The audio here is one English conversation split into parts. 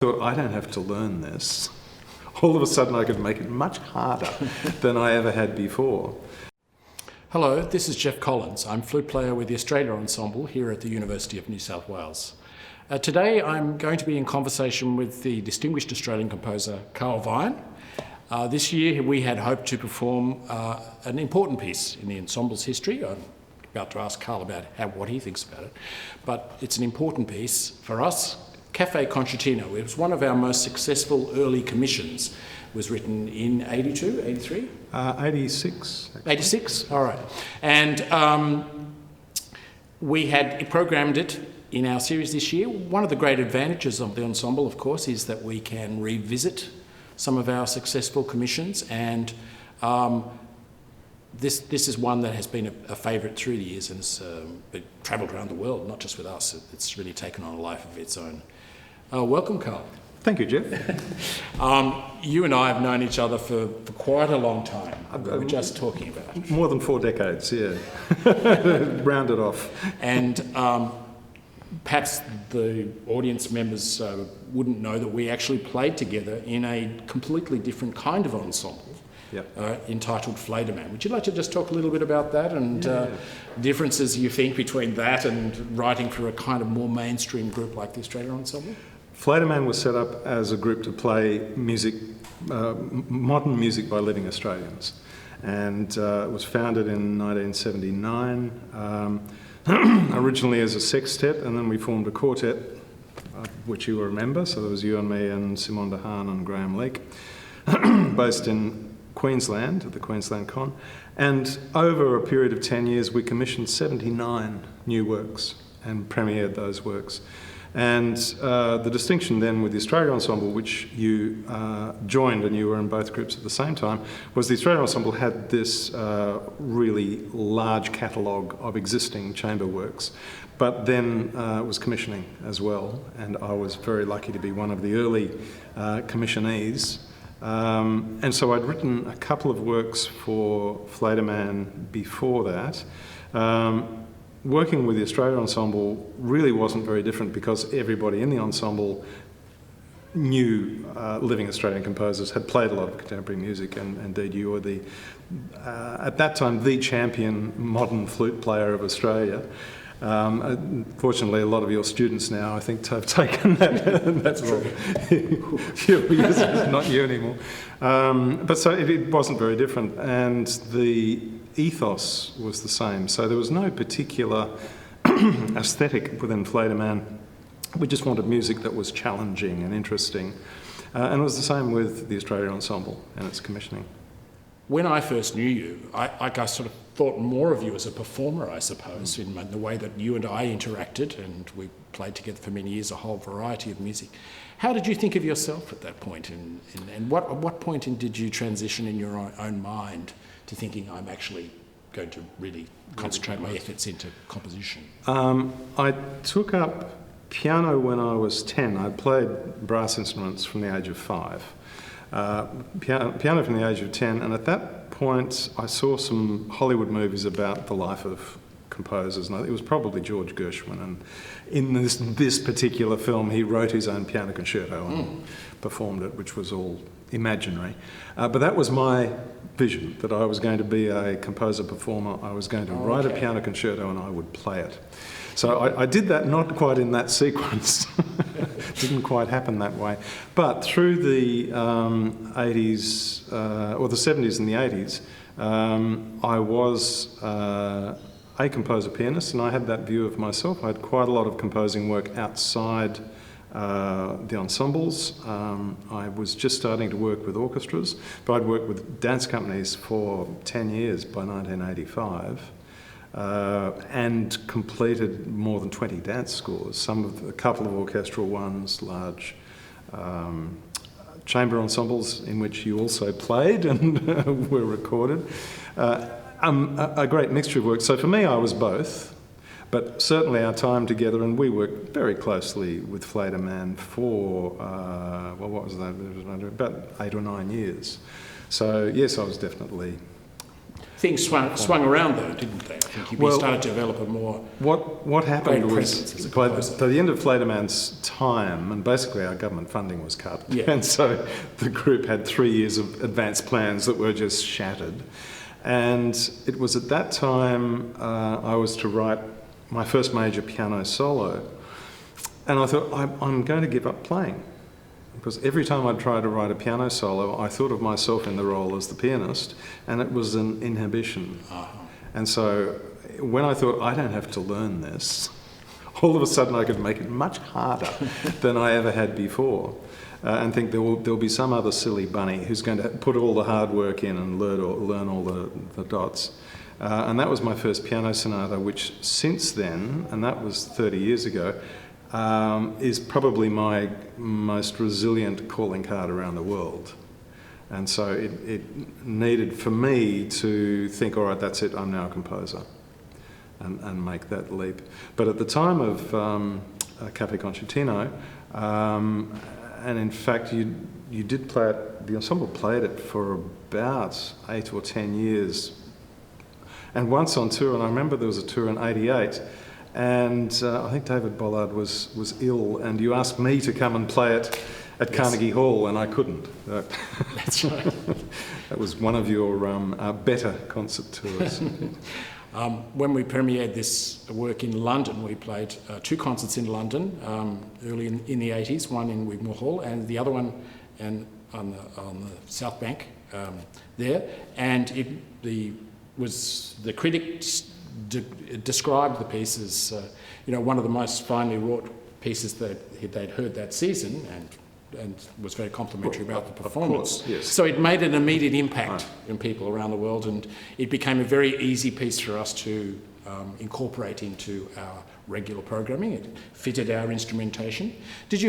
Thought, I don't have to learn this. All of a sudden I could make it much harder than I ever had before. Hello, this is Jeff Collins. I'm flute player with the Australia Ensemble here at the University of New South Wales. Today I'm going to be in conversation with the distinguished Australian composer Carl Vine. This year we had hoped to perform an important piece in the ensemble's history. I'm about to ask Carl about what he thinks about it, but it's an important piece for us. Cafe Concertino. It was one of our most successful early commissions. It was written in 82, 83? 86. Actually. 86, all right. And we had programmed it in our series this year. One of the great advantages of the ensemble, of course, is that we can revisit some of our successful commissions, and this is one that has been a favourite through the years and has travelled around the world, not just with us. It's really taken on a life of its own. Welcome, Carl. Thank you, Jeff. You and I have known each other for quite a long time. We were just talking about. More than 4 decades, yeah. Rounded off. And perhaps the audience members wouldn't know that we actually played together in a completely different kind of ensemble. Yep. Entitled Flederman. Would you like to just talk a little bit about that and differences you think between that and writing for a kind of more mainstream group like the Australia Ensemble? Flederman was set up as a group to play music, modern music by living Australians, and it was founded in 1979, originally as a sextet, and then we formed a quartet, which you will remember. So there was you and me and Simon DeHaan and Graham Leake, based in Queensland, at the Queensland Con, and over a period of 10 years we commissioned 79 new works and premiered those works. And the distinction then with the Australia Ensemble, which you joined, and you were in both groups at the same time, was the Australia Ensemble had this really large catalogue of existing chamber works, but then was commissioning as well, and I was very lucky to be one of the early commissionees. And so I'd written a couple of works for Flederman before that. Working with the Australia Ensemble really wasn't very different because everybody in the ensemble knew living Australian composers, had played a lot of contemporary music, and indeed you were the, at that time, the champion modern flute player of Australia. Fortunately, a lot of your students now, I think, have taken that. That's wrong. It's not you anymore. But so it wasn't very different, and the ethos was the same. So there was no particular aesthetic within Flederman. We just wanted music that was challenging and interesting, and it was the same with the Australia Ensemble and its commissioning. When I first knew you, I sort of thought more of you as a performer, I suppose, in the way that you and I interacted, and we played together for many years a whole variety of music. How did you think of yourself at that point, and at what point did you transition in your own mind to thinking, I'm actually going to really concentrate my efforts into composition? I took up piano when I was 10. I played brass instruments from the age of 5. Piano from the age of 10, and at that point I saw some Hollywood movies about the life of composers, and it was probably George Gershwin, and in this particular film he wrote his own piano concerto and performed it, which was all imaginary. But that was my vision, that I was going to be a composer performer. I was going to write a piano concerto and I would play it. So I did that, not quite in that sequence. Didn't quite happen that way. But through the 80s, or the 70s and the 80s, I was a composer pianist, and I had that view of myself. I had quite a lot of composing work outside the ensembles. I was just starting to work with orchestras, but I'd worked with dance companies for 10 years by 1985. And completed more than 20 dance scores, a couple of orchestral ones, large chamber ensembles in which you also played and were recorded. A great mixture of work. So for me, I was both, but certainly our time together, and we worked very closely with Flederman for, what was that? About 8 or 9 years. So yes, I was definitely Things swung around though, didn't they? I think you started to develop a more what happened great was presence as a by composer. the end of Flederman's time, and basically our government funding was cut, Yeah. and so the group had 3 years of advanced plans that were just shattered. And it was at that time I was to write my first major piano solo, and I thought I'm going to give up playing. Because every time I'd try to write a piano solo, I thought of myself in the role as the pianist, and it was an inhibition. And so when I thought, I don't have to learn this, all of a sudden I could make it much harder than I ever had before. And think there'll be some other silly bunny who's going to put all the hard work in and learn all the dots. And that was my first piano sonata, which since then, and that was 30 years ago, is probably my most resilient calling card around the world. And so it needed for me to think, all right, that's it, I'm now a composer, and make that leap. But at the time of Cafe Concertino, and in fact you did play it, the ensemble played it for about 8 or 10 years. And once on tour, and I remember there was a tour in '88, and I think David Bollard was ill, and you asked me to come and play it at Carnegie Hall, and I couldn't. That's right. That was one of your better concert tours. When we premiered this work in London, we played 2 concerts in London early in the 80s, one in Wigmore Hall and the other one on the South Bank there. And the critics described the piece as one of the most finely wrought pieces that they'd heard that season, and was very complimentary about the performance. Of course, yes. So it made an immediate impact in people around the world, and it became a very easy piece for us to incorporate into our regular programming. It fitted our instrumentation. Did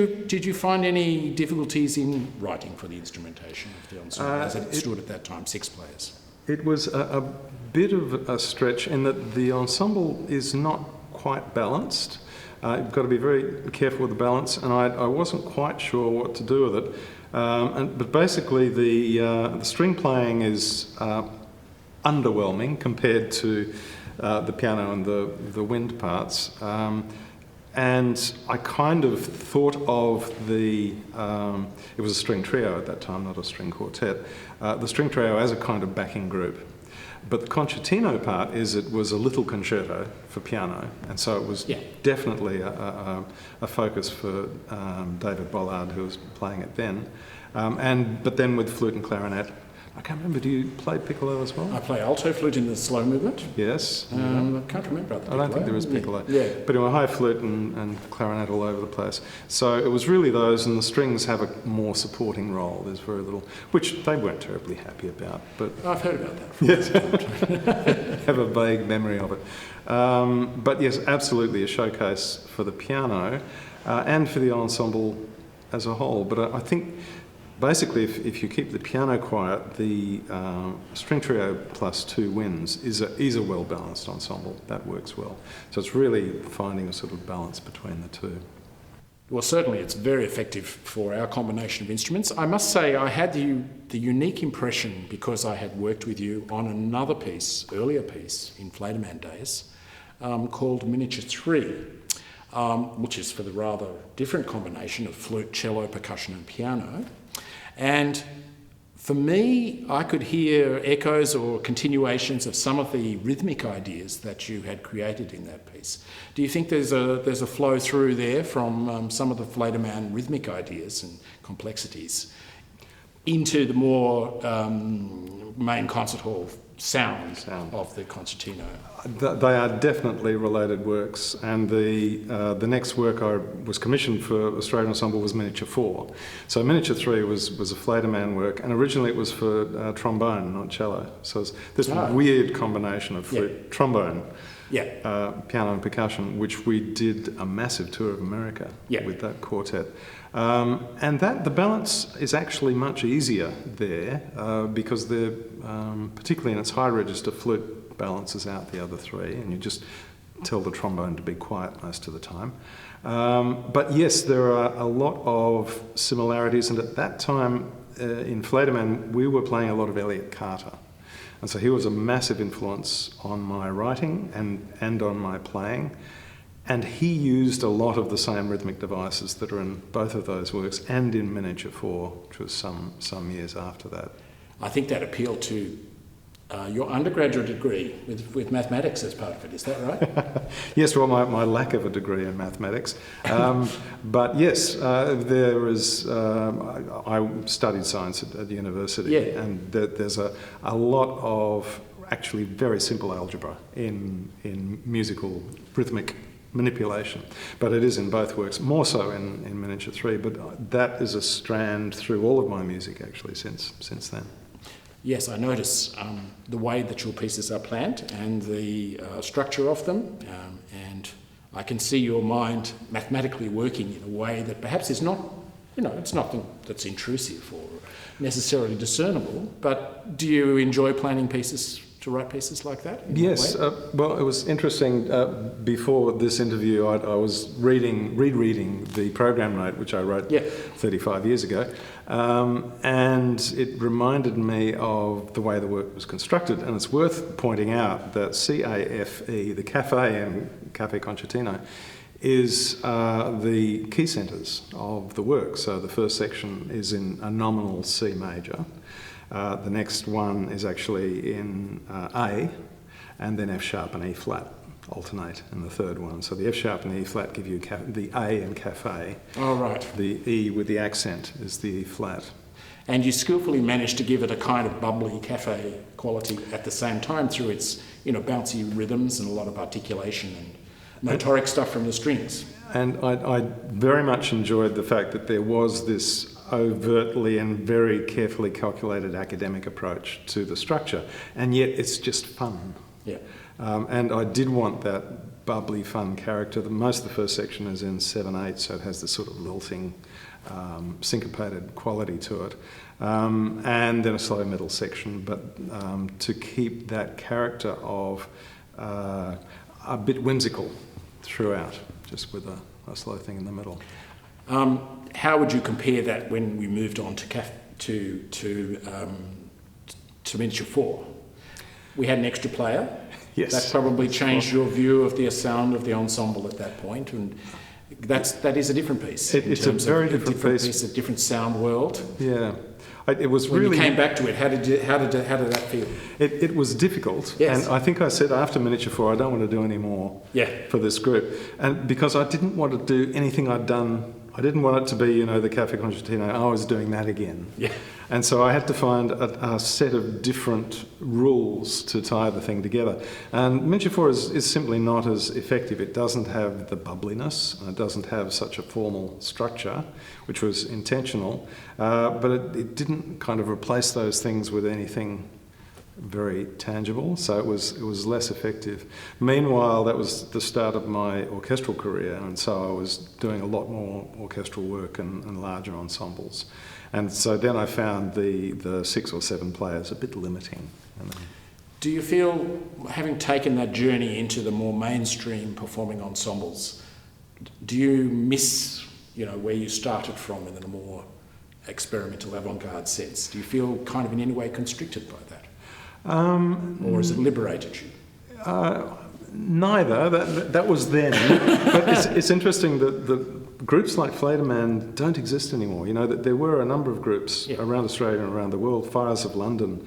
you find any difficulties in writing for the instrumentation of the ensemble as it stood at that time, 6 players? It was a bit of a stretch in that the ensemble is not quite balanced. You've got to be very careful with the balance, and I wasn't quite sure what to do with it. But basically the string playing is underwhelming compared to the piano and the wind parts. And I kind of thought of it was a string trio at that time, not a string quartet, the string trio as a kind of backing group. But the concertino part it was a little concerto for piano, and so it was definitely a focus for David Bollard, who was playing it then. But then with flute and clarinet. I can't remember, do you play piccolo as well? I play alto flute in the slow movement. Yes. I can't remember about the piccolo. I don't think there is piccolo. Yeah. But anyway, high flute and clarinet all over the place. So it was really those, and the strings have a more supporting role. There's very little, which they weren't terribly happy about. But I've heard about that. Yes. Have a vague memory of it. But yes, absolutely a showcase for the piano and for the ensemble as a whole. But I think basically, if you keep the piano quiet, the string trio plus 2 winds is a well-balanced ensemble. That works well. So it's really finding a sort of balance between the two. Well, certainly it's very effective for our combination of instruments. I must say I had the unique impression, because I had worked with you on another earlier piece in Flederman days, called Miniature 3, which is for the rather different combination of flute, cello, percussion and piano. And for me, I could hear echoes or continuations of some of the rhythmic ideas that you had created in that piece. Do you think there's a flow through there from some of the Flederman rhythmic ideas and complexities into the more main concert hall sound of the concertino? They are definitely related works, and the next work I was commissioned for Australian Ensemble was Miniature 4. So Miniature 3 was a Flederman work, and originally it was for trombone, not cello. So it's this weird combination of flute, trombone, piano and percussion, which we did a massive tour of America with that quartet. And the balance is actually much easier there because they're, particularly in its high register, flute balances out the other 3, and you just tell the trombone to be quiet most of the time. But yes, there are a lot of similarities, and at that time in Flederman we were playing a lot of Elliott Carter. And so he was a massive influence on my writing and on my playing. And he used a lot of the same rhythmic devices that are in both of those works and in Miniature 4, which was some years after that. I think that appealed to your undergraduate degree with mathematics as part of it. Is that right? Yes, well, my lack of a degree in mathematics. But yes, there is. I studied science at the university, Yeah. and there's a lot of actually very simple algebra in musical rhythmic manipulation, but it is in both works, more so in Miniature 3, but that is a strand through all of my music actually since then. Yes, I notice the way that your pieces are planned and the structure of them, and I can see your mind mathematically working in a way that perhaps is not, it's nothing that's intrusive or necessarily discernible, but do you enjoy planning pieces, to write pieces like that? Yes, well, it was interesting. Before this interview, I was rereading the program note, which I wrote 35 years ago, and it reminded me of the way the work was constructed. And it's worth pointing out that CAFE, the cafe in Cafe Concertino, is the key centres of the work. So the first section is in a nominal C major. The next one is actually in A, and then F sharp and E flat alternate in the third one. So the F sharp and E flat give you the A in cafe. Oh, right. The E with the accent is the E flat. And you skillfully managed to give it a kind of bubbly cafe quality at the same time through its, bouncy rhythms and a lot of articulation and motoric stuff from the strings. And I very much enjoyed the fact that there was this overtly and very carefully calculated academic approach to the structure, and yet it's just fun. Yeah. And I did want that bubbly, fun character. Most of the first section is in 7/8, so it has this sort of lilting, syncopated quality to it. And then a slow middle section, but to keep that character of a bit whimsical throughout, just with a slow thing in the middle. How would you compare that when we moved on to Miniature 4? We had an extra player. Yes. That probably changed your view of the sound of the ensemble at that point, and that is a different piece. It's a very different piece. A different sound world. Yeah. It was when really. You came back to it, how did that feel? It was difficult, yes. And I think I said after Miniature 4, I don't want to do any more for this group, and because I didn't want to do anything I'd done. I didn't want it to be, the Cafe Concertino. I was doing that again, and so I had to find a set of different rules to tie the thing together. And Miniature 4 is simply not as effective. It doesn't have the bubbliness, and it doesn't have such a formal structure, which was intentional, but it didn't kind of replace those things with anything very tangible, so it was less effective. Meanwhile, that was the start of my orchestral career, and so I was doing a lot more orchestral work and larger ensembles. And so then I found the 6 or 7 players a bit limiting. Do you feel, having taken that journey into the more mainstream performing ensembles, do you miss, where you started from in a more experimental avant-garde sense? Do you feel kind of in any way constricted by that? Or has it liberated you? Neither. That was then. But it's interesting that the groups like Flederman don't exist anymore. That there were a number of groups around Australia and around the world. Fires of London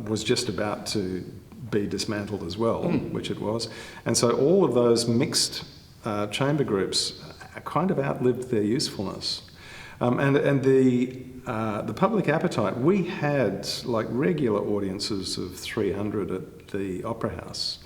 was just about to be dismantled as well, which it was. And so all of those mixed chamber groups kind of outlived their usefulness. And the public appetite, we had regular audiences of 300 at the Opera House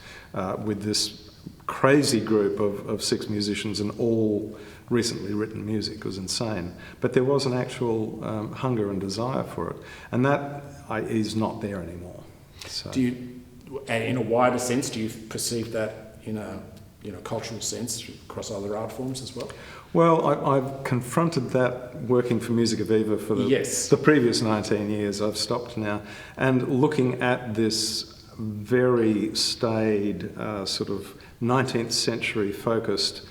with this crazy group of 6 musicians and all recently written music. It was insane. But there was an actual hunger and desire for it. And that is not there anymore. So. Do you, in a wider sense, do you perceive that in a cultural sense across other art forms as well? Well, I've confronted that working for Musica Viva for the previous 19 years. I've stopped now. And looking at this very staid, sort of 19th century focused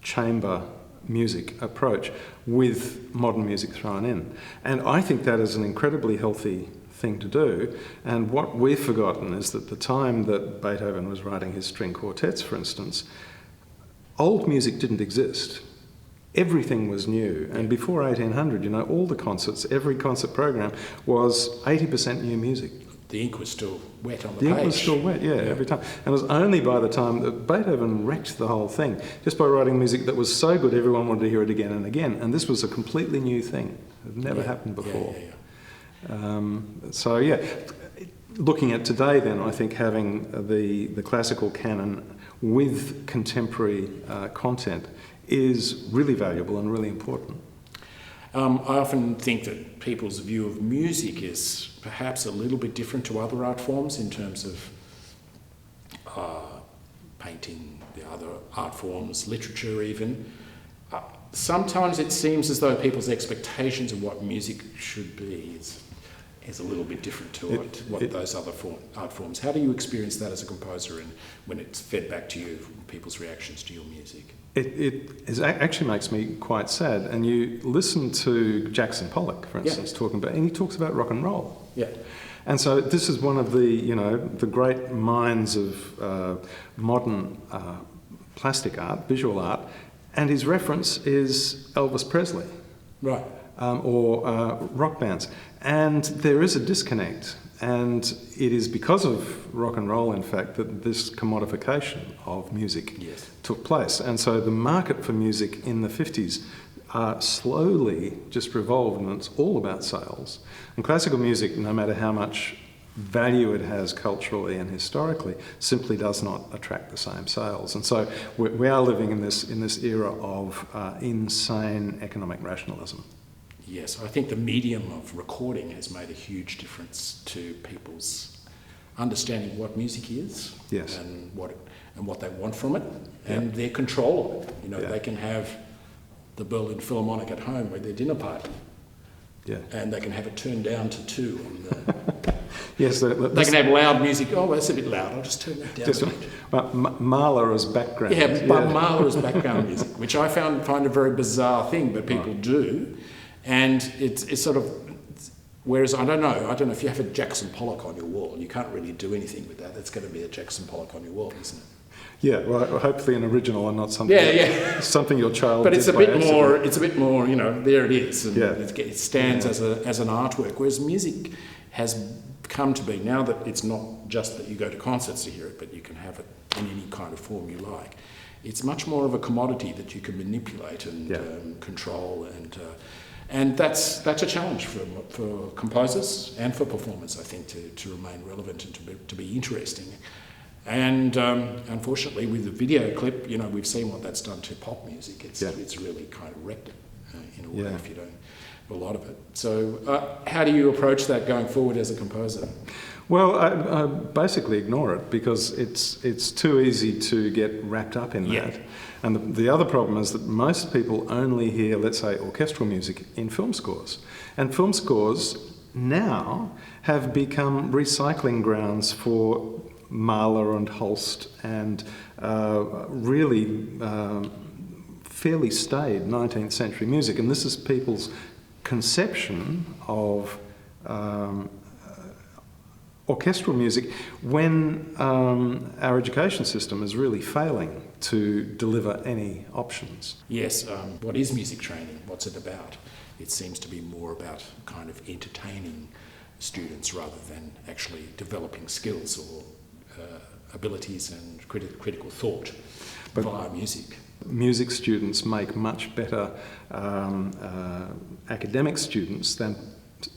chamber music approach with modern music thrown in. And I think that is an incredibly healthy thing to do. And what we've forgotten is that the time that Beethoven was writing his string quartets, for instance, old music didn't exist. Everything was new. And before 1800, all the concerts, every concert program was 80% new music. The ink was still wet on the page. The ink was still wet, every time. And it was only by the time that Beethoven wrecked the whole thing, just by writing music that was so good everyone wanted to hear it again and again. And this was a completely new thing. It never happened before. Looking at today then, I think having the classical canon with contemporary content is really valuable and really important. I often think that people's view of music is perhaps a little bit different to other art forms in terms of painting, the other art forms, literature even. Sometimes it seems as though people's expectations of what music should be is a little bit different to those other art forms. How do you experience that as a composer and when it's fed back to you from people's reactions to your music? It actually makes me quite sad. And you listen to Jackson Pollock, for instance, and he talks about rock and roll. Yeah. And so this is one of the great minds of modern plastic art, visual art, and his reference is Elvis Presley. Right. Or rock bands. And there is a disconnect. And it is because of rock and roll, in fact, that this commodification of music took place. And so the market for music in the 50s slowly just revolved, and it's all about sales. And classical music, no matter how much value it has culturally and historically, simply does not attract the same sales. And so we are living in this era of insane economic rationalism. Yes, I think the medium of recording has made a huge difference to people's understanding what music is, and what they want from it, and their control of it. They can have the Berlin Philharmonic at home with their dinner party, and they can have it turned down to 2 on the. They can have loud music. Oh, that's a bit loud. I'll just turn that down. Mahler as background. Mahler as background music, which I find a very bizarre thing, but people do. And it's sort of, whereas I don't know if you have a Jackson Pollock on your wall, you can't really do anything with that. It's going to be a Jackson Pollock on your wall, isn't it? Yeah, well, hopefully an original and not something. Something your child. But it's a bit more. It's a bit more. There it is, and it stands as an artwork. Whereas music has come to be, now that it's not just that you go to concerts to hear it, but you can have it in any kind of form you like. It's much more of a commodity that you can manipulate and control and that's a challenge for composers and for performers, I think, to remain relevant and to be interesting. And unfortunately, with the video clip, we've seen what that's done to pop music. It's really kind of wrecked it in a way if you don't have a lot of it. So how do you approach that going forward as a composer? Well, I basically ignore it because it's too easy to get wrapped up in that. And the other problem is that most people only hear, let's say, orchestral music in film scores. And film scores now have become recycling grounds for Mahler and Holst and really fairly staid 19th century music. And this is people's conception of orchestral music when our education system is really failing to deliver any options. Yes, what is music training? What's it about? It seems to be more about kind of entertaining students rather than actually developing skills or abilities and critical thought via music. Music students make much better academic students than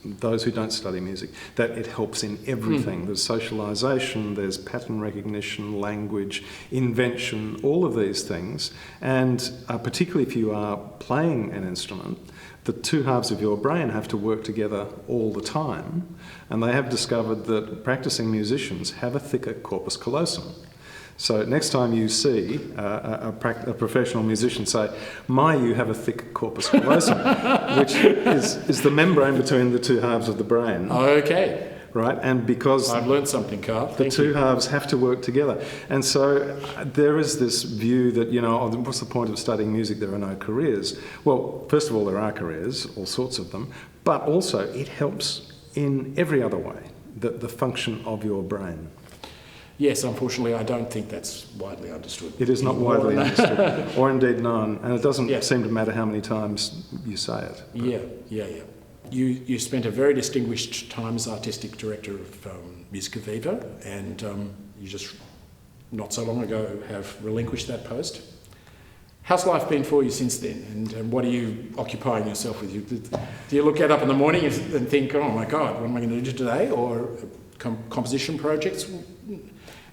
those who don't study music. That it helps in everything. There's socialisation, there's pattern recognition, language, invention, all of these things. And particularly if you are playing an instrument, the two halves of your brain have to work together all the time. And they have discovered that practicing musicians have a thicker corpus callosum. So next time you see a professional musician say, you have a thick corpus callosum, which is the membrane between the two halves of the brain. Okay. Right, and because I've learned something, Carl. The two halves have to work together. And so there is this view that, what's the point of studying music? There are no careers. Well, first of all, there are careers, all sorts of them, but also it helps in every other way, the function of your brain. Yes, unfortunately, I don't think that's widely understood. It is not widely understood, or indeed known, and it doesn't seem to matter how many times you say it. Yeah. You spent a very distinguished time as artistic director of Musica Viva, and you just, not so long ago, have relinquished that post. How's life been for you since then, and what are you occupying yourself with? Do you look up in the morning and think, oh my God, what am I going to do today? Or composition projects?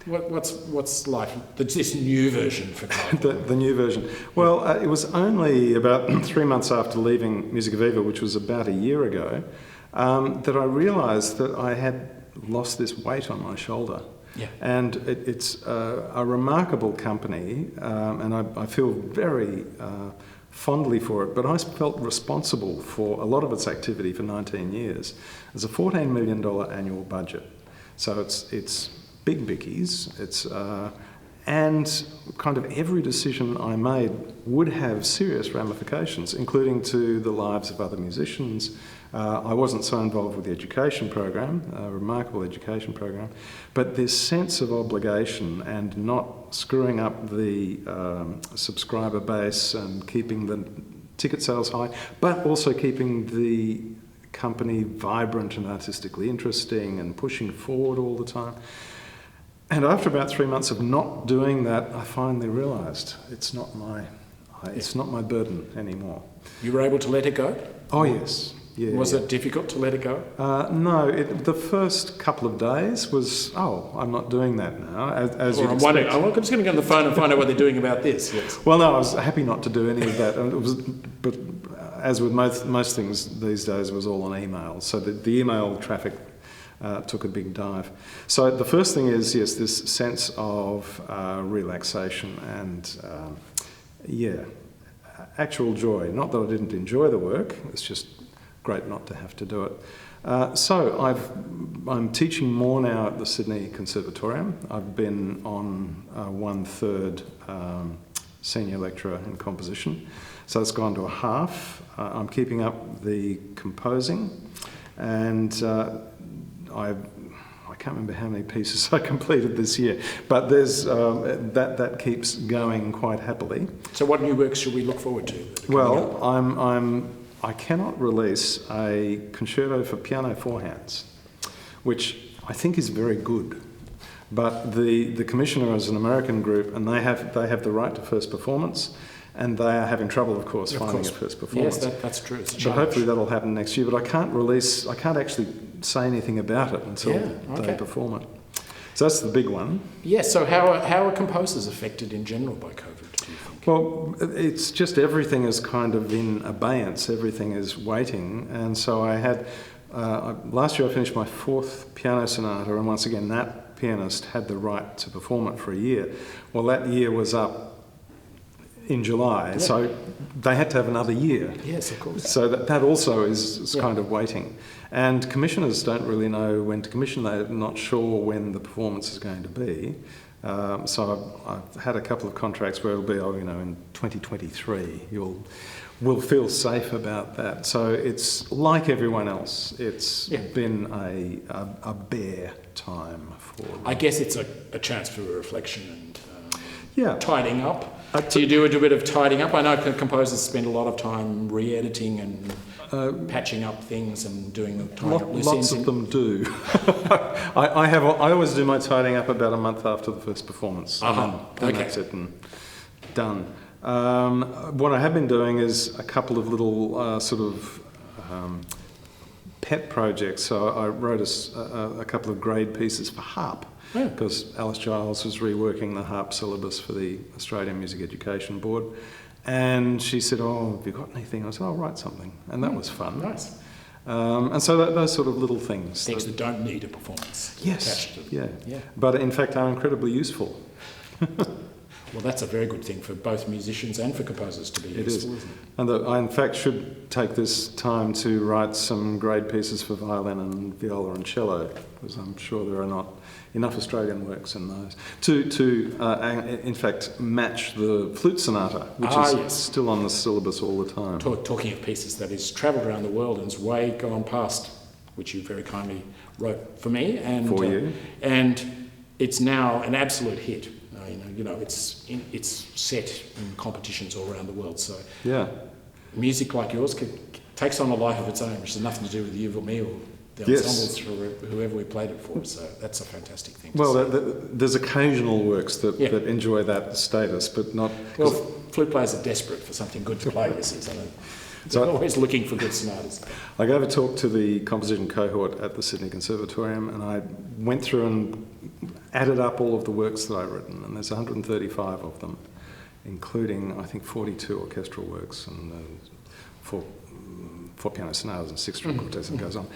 What's life? This new version for Carl? The new version. Well, it was only about 3 months after leaving Musica Viva, which was about a year ago, that I realised that I had lost this weight on my shoulder. Yeah. And it's a remarkable company, and I feel very fondly for it, but I felt responsible for a lot of its activity for 19 years. There's a $14 million annual budget, so it's big bickies. And kind of every decision I made would have serious ramifications, including to the lives of other musicians. I wasn't so involved with the education program, a remarkable education program, but this sense of obligation and not screwing up the subscriber base and keeping the ticket sales high, but also keeping the company vibrant and artistically interesting and pushing forward all the time. And after about 3 months of not doing that, I finally realised it's not my burden anymore. You were able to let it go? Oh yes. Yeah, was it difficult to let it go? No, the first couple of days was, I'm not doing that now, as I'm wondering, I'm just going to go on the phone and find out what they're doing about this. Yes. Well, no, I was happy not to do any of that. But as with most things these days, it was all on email. So the email traffic took a big dive. So the first thing is, yes, this sense of relaxation and, actual joy. Not that I didn't enjoy the work, it's just great not to have to do it. So I'm teaching more now at the Sydney Conservatorium. I've been on 1/3 senior lecturer in composition. So it's gone to a half. I'm keeping up the composing, and I can't remember how many pieces I completed this year, but there's that keeps going quite happily. So what new works should we look forward to? Well, I cannot release a concerto for piano four hands, which I think is very good. But the commissioner is an American group, and they have the right to first performance, and they are having trouble, of course, finding a first performance. Yes, that's true. It's a but challenge. hopefully that'll happen next year. But I can't actually say anything about it until they perform it. So that's the big one. Yes. So how are composers affected in general by COVID, do you think? Well, it's just everything is kind of in abeyance. Everything is waiting, and so I had last year I finished my 4th piano sonata, and once again that pianist had the right to perform it for a year. Well, that year was up in July, so they had to have another year. Yes, of course. So that also is kind of waiting. And commissioners don't really know when to commission. They're not sure when the performance is going to be. So I've had a couple of contracts where it'll be, in 2023. We'll feel safe about that. So it's like everyone else. It's been a bare time for them. I guess it's a chance for reflection and tidying up. So you do a bit of tidying up. I know composers spend a lot of time re-editing and patching up things and doing the tidying up. Lots of them do. I always do my tidying up about a month after the first performance. And that's it and done. What I have been doing is a couple of little pet projects. So I wrote a couple of grade pieces for harp, because Alice Giles was reworking the harp syllabus for the Australian Music Education Board, and she said, have you got anything? I said, I'll write something, and that was fun. Nice. And so those sort of little things. Things that don't need a performance. Yes, yeah. But in fact are incredibly useful. Well, that's a very good thing for both musicians and for composers to be useful, isn't it? And I, in fact, should take this time to write some grade pieces for violin and viola and cello, because I'm sure there are not enough Australian works in those to in fact, match the flute sonata, which is still on the syllabus all the time. Talking of pieces that is travelled around the world and is way gone past which you very kindly wrote for me. And, For you. And it's now an absolute hit. It's set in competitions all around the world. So Yeah. music like yours takes on a life of its own, which has nothing to do with you or me or the Yes. ensembles for whoever we played it for. So that's a fantastic thing. Well, there's occasional works that enjoy that status, but not... Well, flute players are desperate for something good to play, you see. So they're always looking for good sonatas. I gave a talk to the composition cohort at the Sydney Conservatorium, and I went through and added up all of the works that I've written, and there's 135 of them, including, I think, 42 orchestral works and four piano sonatas and 6 string quartets, and goes on.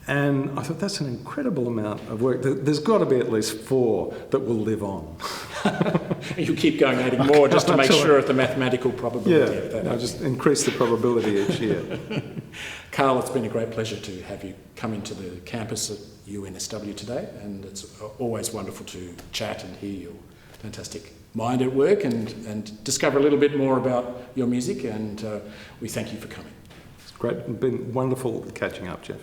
And I thought, that's an incredible amount of work. There's got to be at least 4 that will live on. You keep going, adding more just to make sure of the mathematical probability of that. I just increase the probability each year. Carl, it's been a great pleasure to have you come into the campus at UNSW today, and it's always wonderful to chat and hear your fantastic mind at work and discover a little bit more about your music, and we thank you for coming. It's great. It's been wonderful catching up, Jeff.